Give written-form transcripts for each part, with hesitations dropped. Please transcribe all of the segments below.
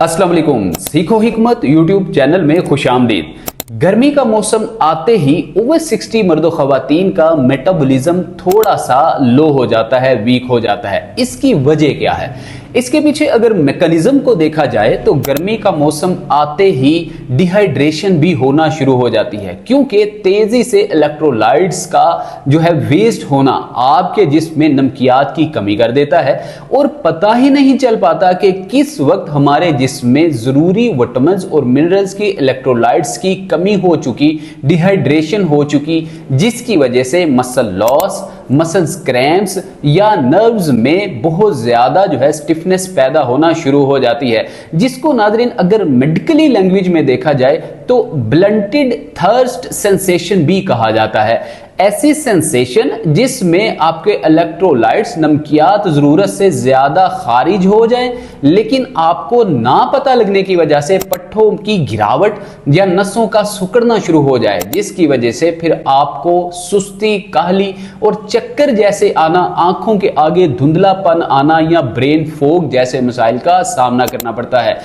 अस्सलाम वालेकुम। सीखो हिकमत यूट्यूब चैनल में खुशामदीद। गर्मी का मौसम आते ही ओवर 60 मर्द व खवातीन का मेटाबॉलिज्म थोड़ा सा लो हो जाता है, वीक हो जाता है। इसकी वजह क्या है? इसके पीछे अगर मैकेनिज्म को देखा जाए तो गर्मी का मौसम आते ही डिहाइड्रेशन भी होना शुरू हो जाती है, क्योंकि तेजी से इलेक्ट्रोलाइट्स का जो है वेस्ट होना आपके जिस्म में नमकियात की कमी कर देता है और पता ही नहीं चल पाता कि किस वक्त हमारे जिस्म में जरूरी विटामिन्स और मिनरल्स की इलेक्ट्रोलाइट्स की कमी हो चुकी, डिहाइड्रेशन हो चुकी, जिसकी वजह से मसल लॉस, मसल्स क्रैम्प्स या नर्व्स में बहुत ज्यादा जो है स्टिफनेस पैदा होना शुरू हो जाती है, जिसको नाज़रीन अगर मेडिकली लैंग्वेज में देखा जाए तो ब्लंटेड थर्स्ट सेंसेशन भी कहा जाता है। ऐसी सेंसेशन जिसमें आपके इलेक्ट्रोलाइट्स, नमकियात जरूरत से ज्यादा खारिज हो जाएं, लेकिन आपको ना पता लगने की वजह से पट्ठों की गिरावट या नसों का सिकुड़ना शुरू हो जाए, जिसकी वजह से फिर आपको सुस्ती, काहली और चक्कर जैसे आना, आंखों के आगे धुंधलापन आना या ब्रेन फोग जैसे मसाइल का सामना करना पड़ता है।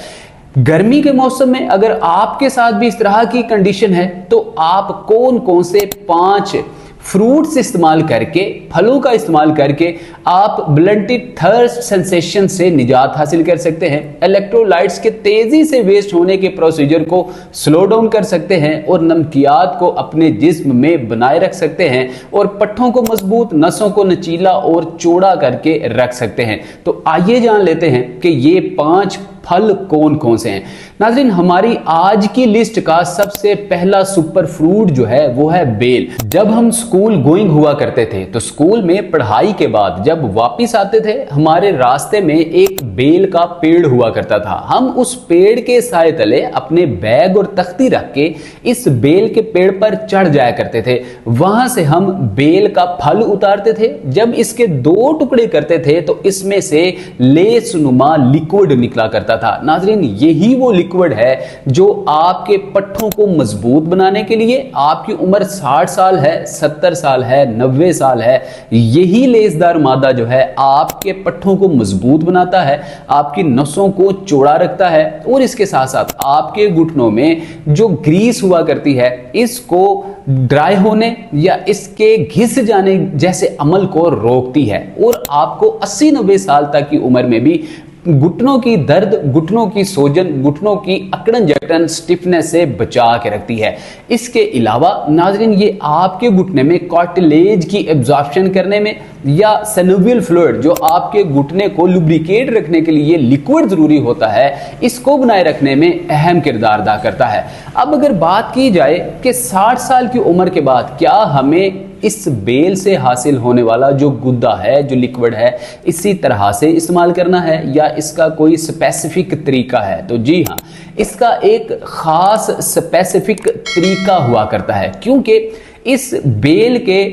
गर्मी के मौसम में अगर आपके साथ भी इस तरह की कंडीशन है तो आप कौन कौन से 5 फ्रूट्स इस्तेमाल करके, फलों का इस्तेमाल करके आप ब्लंटेड थर्स्ट सेंसेशन से निजात हासिल कर सकते हैं, इलेक्ट्रोलाइट्स के तेजी से वेस्ट होने के प्रोसीजर को स्लो डाउन कर सकते हैं और नमकियात को अपने जिस्म में बनाए रख सकते हैं और पट्ठों को मजबूत, नसों को नचीला और चौड़ा करके रख सकते हैं। तो आइए जान लेते हैं कि ये 5 फल कौन कौन से हैं। नाज़रीन, हमारी आज की लिस्ट का सबसे पहला सुपर फ्रूट जो है वो है बेल। जब हम स्कूल गोइंग हुआ करते थे तो स्कूल में पढ़ाई के बाद जब वापस आते थे, हमारे रास्ते में एक बेल का पेड़ हुआ करता था। हम उस पेड़ के साए तले अपने बैग और तख्ती रख के इस बेल के पेड़ पर चढ़ जाया करते थे। वहां से हम बेल का फल उतारते थे। जब इसके 2 टुकड़े करते थे तो इसमें से लेस नुमा लिक्विड निकला करता था। नाज़रीन, यही वो लिक्विड है जो आपके पट्ठों को मजबूत बनाने के लिए, आपकी उम्र 60 साल है, 70 साल है, 90 साल है, यही लेसदार मादा जो है आपके पट्ठों को मजबूत बनाता है, आपकी नसों को चौड़ा रखता है और इसके साथ साथ आपके घुटनों में जो ग्रीस हुआ करती है इसको ड्राई होने या इसके घिस जाने जैसे अमल को रोकती है और आपको 80-90 साल तक की उम्र में भी घुटनों की दर्द, घुटनों की सोजन, घुटनों की अकड़न जकड़न, स्टिफनेस से बचा के रखती है। इसके अलावा नाज़रीन, ये आपके घुटने में कार्टिलेज की एब्जॉर्प्शन करने में या सिनोवियल फ्लूइड जो आपके घुटने को लुब्रिकेट रखने के लिए लिक्विड जरूरी होता है, इसको बनाए रखने में अहम किरदार अदा करता है। अब अगर बात की जाए कि 60 साल की उम्र के बाद क्या हमें इस बेल से हासिल होने वाला जो गुद्दा है, जो लिक्विड है, इसी तरह से इस्तेमाल करना है या इसका कोई स्पेसिफिक तरीका है? तो जी हाँ, इसका एक खास स्पेसिफिक तरीका हुआ करता है, क्योंकि इस बेल के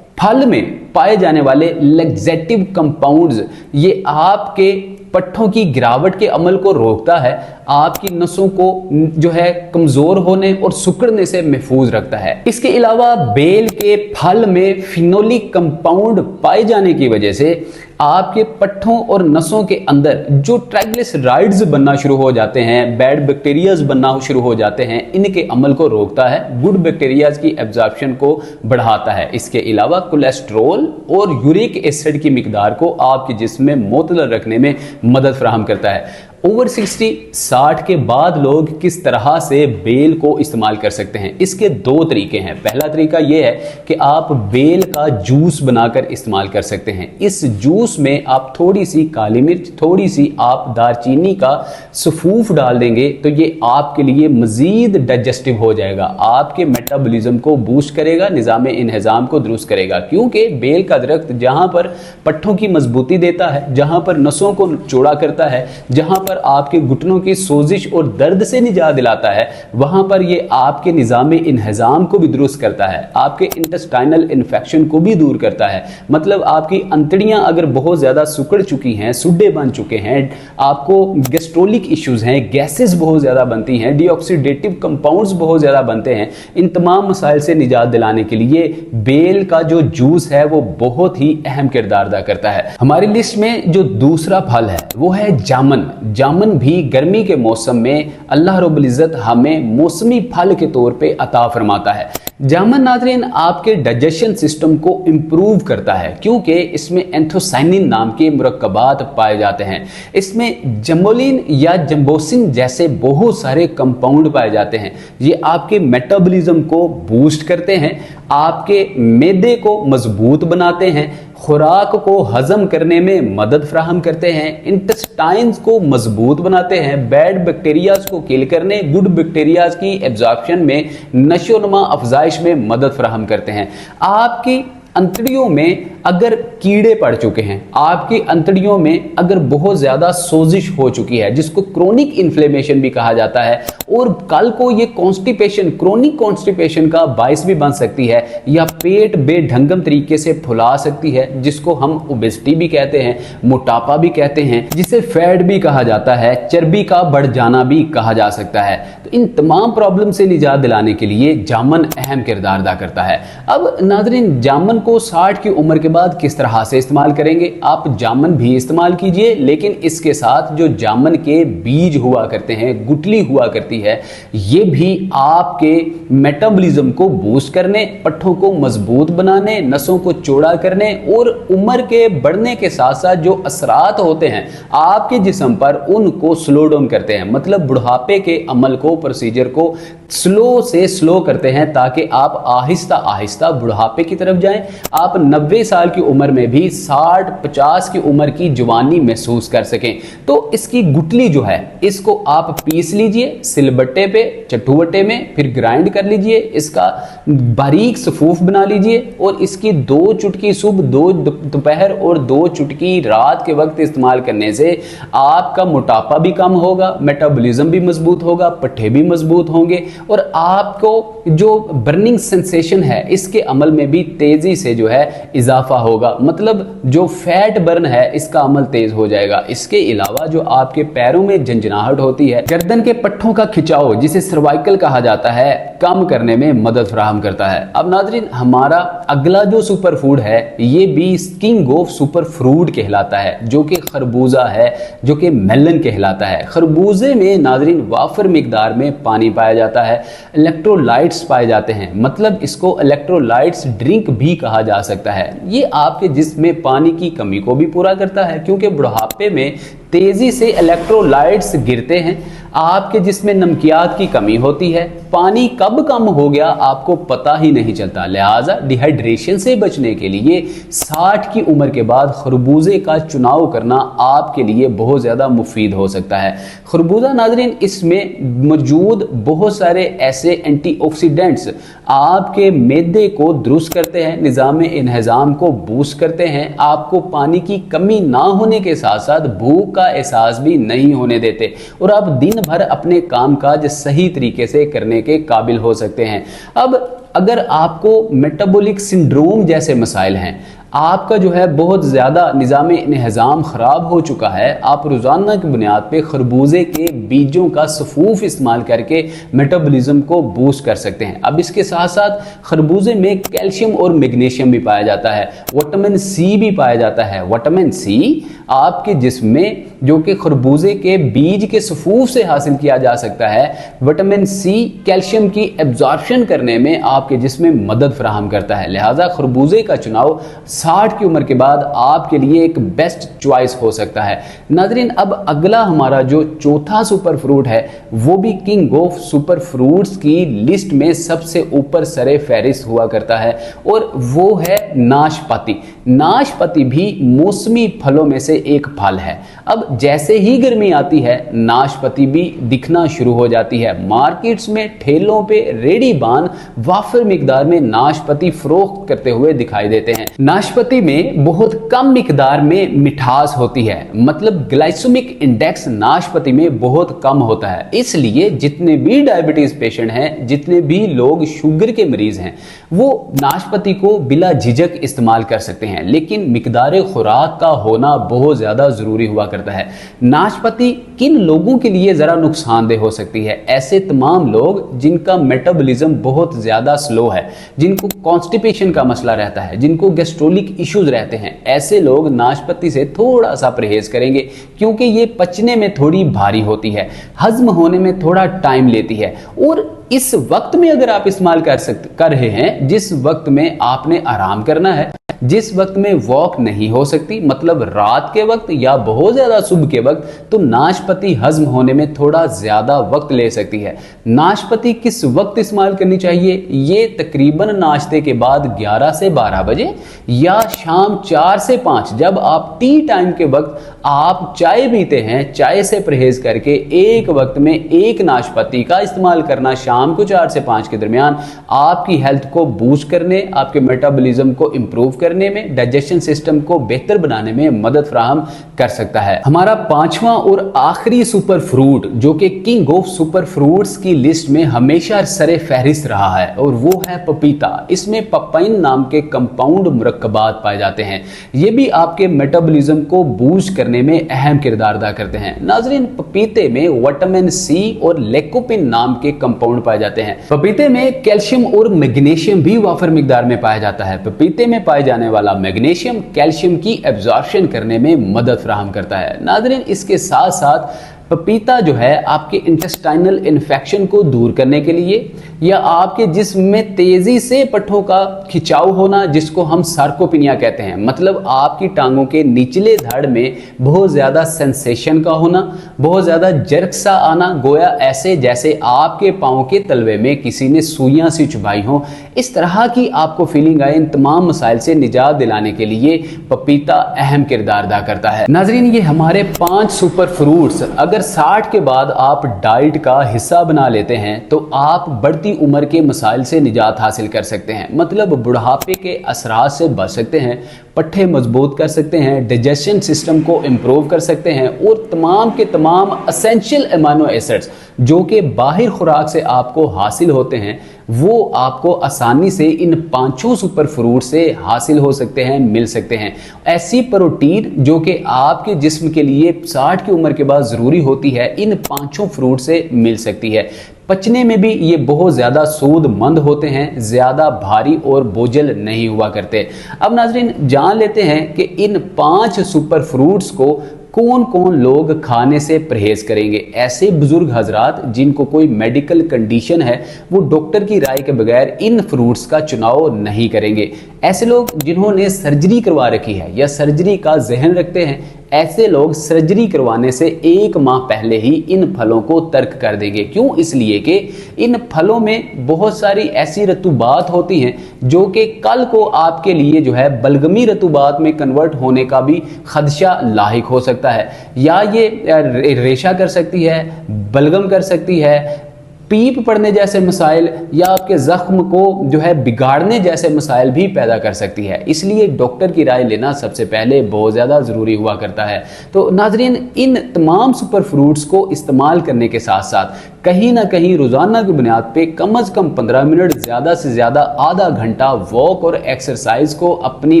फल में पाए जाने वाले लैक्सेटिव कंपाउंड्स ये आपके पट्ठों की गिरावट के अमल को रोकता है, आपकी नसों को जो है कमजोर होने और सिकुड़ने से महफूज रखता है। इसके अलावा बेल के फल में फिनोलिक कंपाउंड पाए जाने की वजह से आपके पट्ठों और नसों के अंदर जो ट्राइग्लिसराइड्स बनना शुरू हो जाते हैं, बैड बैक्टीरियाज बनना शुरू हो जाते हैं, इनके अमल को रोकता है, गुड बैक्टीरियाज की एब्जॉर्प्शन को बढ़ाता है। इसके अलावा कोलेस्ट्रॉल और यूरिक एसिड की मिकदार को आपके जिस्म में मुतदल रखने में मदद फराहम करता है। ओवर 60 के बाद लोग किस तरह से बेल को इस्तेमाल कर सकते हैं? इसके 2 तरीके हैं। पहला तरीका यह है कि आप बेल का जूस बनाकर इस्तेमाल कर सकते हैं। इस जूस में आप थोड़ी सी काली मिर्च, थोड़ी सी आप दारचीनी का सफूफ डाल देंगे तो ये आपके लिए मजीद डाइजेस्टिव हो जाएगा, आपके मेटाबॉलिज्म को बूस्ट करेगा, निज़ाम इंहिज़ाम को दुरुस्त करेगा, क्योंकि बेल का दरख्त जहां पर पट्ठों की मजबूती देता है, जहां पर नसों को चौड़ा करता है, जहां पर आपके घुटनों की सोजिश और दर्द से निजात दिलाता है, वहां पर ये आपके निजाम इंहिज़ाम को भी दुरुस्त करता है, आपके इंटेस्टाइनल इन्फेक्शन को भी दूर करता है। मतलब आपकी अंतड़ियां अगर बहुत ज्यादा सिकुड़ चुकी हैं, सुड्डे बन चुके हैं, आपको गैस्ट्रोलिक इश्यूज हैं, गैसेस बहुत ज्यादा बनती हैं, डीऑक्सीडेटिव कंपाउंड्स बहुत ज्यादा बनते हैं, इन तमाम मसाइल से निजात दिलाने के लिए बेल का जो जूस है वो बहुत ही अहम किरदार अदा करता है। हमारी लिस्ट में जो दूसरा फल है वो है जामुन। जामुन भी गर्मी के मौसम में अल्लाह रब्बुल इज़्ज़त हमें मौसमी फल के तौर पे अता फरमाता है। जामुन नाज़रीन आपके डाइजेशन सिस्टम को इम्प्रूव करता है क्योंकि इसमें एंथोसाइनिन नाम के मुरक्कबात पाए जाते हैं। इसमें जम्बोलिन या जम्बोसिन जैसे बहुत सारे कंपाउंड पाए जाते हैं। ये आपके मेटाबॉलिज्म को बूस्ट करते हैं, आपके मैदे को मजबूत बनाते हैं, खुराक को हजम करने में मदद फराहम करते हैं, इंटेस्टाइन्स को मजबूत बनाते हैं, बैड बैक्टीरियाज को किल करने, गुड बैक्टीरियाज की एब्जॉर्प्शन में, नशोनुमा अफजाइश में मदद फराहम करते हैं। आपकी अंतड़ियों में अगर कीड़े पड़ चुके हैं, आपकी अंतड़ियों में अगर बहुत ज्यादा सोजिश हो चुकी है, जिसको क्रोनिक इन्फ्लेमेशन भी कहा जाता है, और कल को ये कॉन्स्टिपेशन, क्रोनिक कॉन्स्टिपेशन का बायस भी बन सकती है, या पेट बेढंगम तरीके से फुला सकती है, जिसको हम ओबेसिटी भी कहते हैं, मोटापा भी कहते हैं, जिसे फैट भी कहा जाता है, चर्बी का बढ़ जाना भी कहा जा सकता है। तो इन तमाम प्रॉब्लम से निजात दिलाने के लिए जामुन अहम किरदार अदा करता है। अब नाज़रीन, जामुन को 60 की उम्र के बाद किस तरह से इस्तेमाल करेंगे? आप जामुन भी इस्तेमाल कीजिए, लेकिन इसके साथ जो जामुन के बीज हुआ करते हैं, गुठली हुआ करती है, ये भी आपके मेटाबॉलिज्म को बूस्ट करने, पट्ठों को मजबूत बनाने, नसों को चौड़ा करने और उम्र के बढ़ने के साथ साथ जो असरात होते हैं आपके जिस्म पर, उनको स्लो डाउन करते हैं। मतलब बुढ़ापे के अमल को, प्रोसीजर को स्लो से स्लो करते हैं, ताकि आप आहिस्ता आहिस्ता बुढ़ापे की तरफ जाएं। आप 90 साल की उम्र में भी 60-50 की उम्र की जवानी महसूस कर सकें। तो इसकी गुठली जो है, इसको आप पीस लीजिए सिलबट्टे पे, चटुवट्टे में, फिर ग्राइंड कर लीजिए, इसका बारीक सफूफ बना लीजिए, और इसकी 2 चुटकी सुबह, 2 दोपहर और 2 चुटकी रात के वक्त इस्तेमाल करने से आपका मोटापा भी कम होगा, मेटाबॉलिज्म भी मजबूत होगा, पट्ठे भी मजबूत होंगे, और आपको जो बर्निंग सेंसेशन है इसके अमल में भी तेजी से जो है इजाफा होगा। मतलब जो फैट बर्न है इसका अमल तेज हो जाएगा। इसके अलावा जो आपके पैरों में झंझनाहट होती है, गर्दन के पट्ठों का खिंचाव, जिसे सर्वाइकल कहा जाता है, कम करने में मदद फराहम करता है। अब नाज़रीन, हमारा अगला जो सुपर फूड है, ये भी किंग ऑफ सुपर फ्रूट कहलाता है, जो कि खरबूजा है, जो कि मेलन कहलाता है। खरबूजे में नाज़रीन वाफर मिकदार में पानी पाया जाता है, इलेक्ट्रोलाइट्स पाए जाते हैं, मतलब इसको इलेक्ट्रोलाइट्स ड्रिंक भी कहा जा सकता है। ये आपके जिस्म में पानी की कमी को भी पूरा करता है, क्योंकि बुढ़ापे में तेजी से इलेक्ट्रोलाइट्स गिरते हैं, आपके जिस्म में नमकियात की कमी होती है, पानी कब कम हो गया आपको पता ही नहीं चलता। लिहाजा डिहाइड्रेशन से बचने के लिए 60 की उम्र के बाद खरबूजे का चुनाव करना आपके लिए बहुत ज़्यादा मुफीद हो सकता है। खरबूजा नाज़रीन, इसमें मौजूद बहुत सारे ऐसे एंटीऑक्सीडेंट्स आपके मैदे को दुरुस्त करते हैं, निज़ाम इंहज़ाम को बूस्ट करते हैं, आपको पानी की कमी ना होने के साथ साथ भूख का एहसास भी नहीं होने देते, और आप दिन भर अपने कामकाज सही तरीके से करने के काबिल हो सकते हैं। अब अगर आपको मेटाबॉलिक सिंड्रोम जैसे मसाइल हैं, आपका जो है बहुत ज़्यादा निज़ाम इंहज़ाम ख़राब हो चुका है, आप रोज़ाना की बुनियाद पे खरबूजे के बीजों का सफूफ इस्तेमाल करके मेटाबॉलिज्म को बूस्ट कर सकते हैं। अब इसके साथ साथ खरबूजे में कैल्शियम और मैग्नीशियम भी पाया जाता है, विटामिन सी भी पाया जाता है। विटामिन सी आपके जिस्म में, जो कि खरबूजे के बीज के सफूफ से हासिल किया जा सकता है, विटामिन सी कैल्शियम की एब्जॉर्प्शन करने में आपके जिस्म में मदद फराहम करता है। लिहाजा खरबूजे का चुनाव 60 की उम्र के बाद आपके लिए एक बेस्ट चॉइस हो सकता है। नाज़रीन, अब अगला हमारा जो चौथा सुपर फ्रूट है, वो भी किंग ऑफ सुपर फ्रूट्स की लिस्ट में सबसे ऊपर सरे फहरिस्त हुआ करता है, और वो है नाशपाती। नाशपाती भी मौसमी फलों में से एक फल है। अब जैसे ही गर्मी आती है, नाशपाती भी दिखना शुरू हो जाती है। मार्केट्स में ठेलों पे रेडी बान वाफर मिकदार में नाशपाती फरोख्त करते हुए दिखाई देते हैं। नाशपाती में बहुत कम मिकदार में मिठास होती है, मतलब ग्लाइसेमिक इंडेक्स नाशपाती में बहुत कम होता है। इसलिए जितने भी डायबिटीज पेशेंट हैं, जितने भी लोग शुगर के मरीज हैं, वो नाशपाती को बिला झिझक इस्तेमाल कर सकते हैं, लेकिन मिकदार खुराक का होना बहुत ज्यादा जरूरी हुआ करता है। नाशपाती किन लोगों के लिए ज़रा नुकसानदेह हो सकती है? ऐसे तमाम लोग जिनका मेटाबॉलिज्म बहुत ज़्यादा स्लो है, जिनको कॉन्स्टिपेशन का मसला रहता है, जिनको गैस्ट्रोलिक इश्यूज रहते हैं, ऐसे लोग नाशपाती से थोड़ा सा परहेज करेंगे, क्योंकि ये पचने में थोड़ी भारी होती है, हजम होने में थोड़ा टाइम लेती है। और इस वक्त में अगर आप इस्तेमाल कर रहे हैं जिस वक्त में आपने आराम करना है, जिस वक्त में वॉक नहीं हो सकती, मतलब रात के वक्त या बहुत ज्यादा सुबह के वक्त, तो नाशपाती हजम होने में थोड़ा ज्यादा वक्त ले सकती है। नाशपाती किस वक्त इस्तेमाल करनी चाहिए? ये तकरीबन नाश्ते के बाद 11 से 12 बजे या शाम 4 से 5, जब आप टी टाइम के वक्त आप चाय पीते हैं, चाय से परहेज करके एक वक्त में एक नाशपाती का इस्तेमाल करना शाम को 4 से 5 के दरमियान आपकी हेल्थ को बूस्ट करने, आपके मेटाबॉलिज्म को इंप्रूव करने में, डाइजेशन सिस्टम को बेहतर बनाने में मदद फराहम कर सकता है। हमारा पांचवा और आखिरी सुपर फ्रूट, जो कि किंग ऑफ सुपर फ्रूट्स की लिस्ट में हमेशा सरे फहरिस्त रहा है, और वो है पपीता। इसमें पपाइन नाम के कंपाउंड मुरक्कबात पाए जाते हैं। ये भी आपके मेटाबॉलिज्म को बूस्ट करने में अहम किरदार अदा करते हैं। नाजरीन, पपीते में विटामिन सी और लेकोपिन नाम के कंपाउंड पाए जाते हैं। पपीते में कैल्शियम और मैग्नीशियम भी वाफर मिकदार में पाया जाता है। पपीते में पाए जाने वाला मैग्नीशियम कैल्शियम की एब्जॉर्प्शन करने में मदद फराहम करता है। नाजरीन, इसके साथ साथ पपीता जो है आपके इंटेस्टाइनल इन्फेक्शन को दूर करने के लिए, या आपके जिस्म में तेजी से पट्ठों का खिंचाव होना, जिसको हम सार्कोपिनिया कहते हैं, मतलब आपकी टांगों के निचले धड़ में बहुत ज्यादा सेंसेशन का होना, बहुत ज्यादा जर्क सा आना, गोया ऐसे जैसे आपके पांव के तलवे में किसी ने सुइयां सी चुभाई हो, इस तरह की आपको फीलिंग आए, इन तमाम मसाइल से निजात दिलाने के लिए पपीता अहम किरदार अदा करता है। नाजरीन, ये हमारे 5 सुपर फ्रूट्स अगर 60 के बाद आप डाइट का हिस्सा बना लेते हैं तो आप बढ़ती उम्र के मसाइल से निजात हासिल कर सकते हैं, मतलब बुढ़ापे के असरात से बच सकते हैं, पट्ठे मजबूत कर सकते हैं, डाइजेशन सिस्टम को इम्प्रूव कर सकते हैं, और तमाम के तमाम एसेंशियल अमीनो एसिड्स जो कि बाहर खुराक से आपको हासिल होते हैं, वो आपको आसानी से इन 5 सुपर फ्रूट से हासिल हो सकते हैं, मिल सकते हैं। ऐसी प्रोटीन जो कि आपके जिस्म के लिए 60 की उम्र के बाद ज़रूरी होती है, इन 5 फ्रूट से मिल सकती है। पचने में भी ये बहुत ज़्यादा सूदमंद होते हैं, ज़्यादा भारी और बोझल नहीं हुआ करते। अब नाजरीन, जान लेते हैं कि इन 5 सुपर फ्रूट्स को कौन कौन लोग खाने से परहेज करेंगे। ऐसे बुजुर्ग हजरात जिनको कोई मेडिकल कंडीशन है, वो डॉक्टर की राय के बगैर इन फ्रूट्स का चुनाव नहीं करेंगे। ऐसे लोग जिन्होंने सर्जरी करवा रखी है या सर्जरी का जहन रखते हैं, ऐसे लोग सर्जरी करवाने से 1 माह पहले ही इन फलों को तर्क कर देंगे। क्यों? इसलिए कि इन फलों में बहुत सारी ऐसी रतूबात होती हैं जो कि कल को आपके लिए जो है बलगमी रतूबात में कन्वर्ट होने का भी खदशा लाहिक हो सकता है, या ये रेशा कर सकती है, बलगम कर सकती है, पीप पड़ने जैसे मसाइल, या आपके जख्म को जो है बिगाड़ने जैसे मसाइल भी पैदा कर सकती है। इसलिए डॉक्टर की राय लेना सबसे पहले बहुत ज़्यादा ज़रूरी हुआ करता है। तो नाजरीन, इन तमाम सुपर फ्रूट्स को इस्तेमाल करने के साथ साथ कहीं ना कहीं रोज़ाना की बुनियाद पे कम से कम 15 मिनट, ज़्यादा से ज़्यादा आधा घंटा वॉक और एक्सरसाइज को अपनी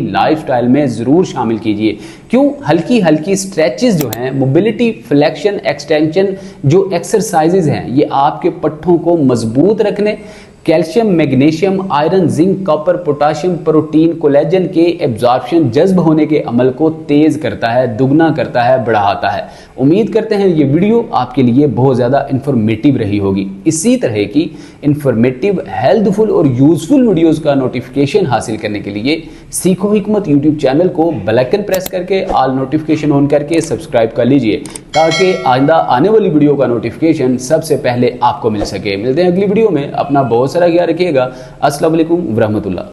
लाइफस्टाइल में ज़रूर शामिल कीजिए। क्यों? हल्की हल्की स्ट्रेचेस जो हैं, मोबिलिटी, फ्लेक्शन, एक्सटेंशन जो एक्सरसाइजेज हैं, ये आपके पट्ठों को मजबूत रखने, calcium, magnesium, iron, zinc, copper, potassium, protein, collagen के एब्जॉर्प्शन, जज्ब होने के अमल को तेज करता है, दुगना करता है, बढ़ाता है। उम्मीद करते हैं ये वीडियो आपके लिए बहुत ज़्यादा इंफॉर्मेटिव रही होगी। इसी तरह की इंफॉर्मेटिव, हेल्थफुल और यूजफुल वीडियोस का नोटिफिकेशन हासिल करने के लिए सीखो हिकमत यूट्यूब चैनल को बेल आइकन प्रेस करके ऑल नोटिफिकेशन ऑन करके सब्सक्राइब कर लीजिए, ताकि आइंदा आने वाली वीडियो का नोटिफिकेशन सबसे पहले आपको मिल सके। मिलते हैं अगली वीडियो में। अपना बहुत सारा ख्याल रखिएगा। अस्सलाम वालेकुम व रहमतुल्लाह।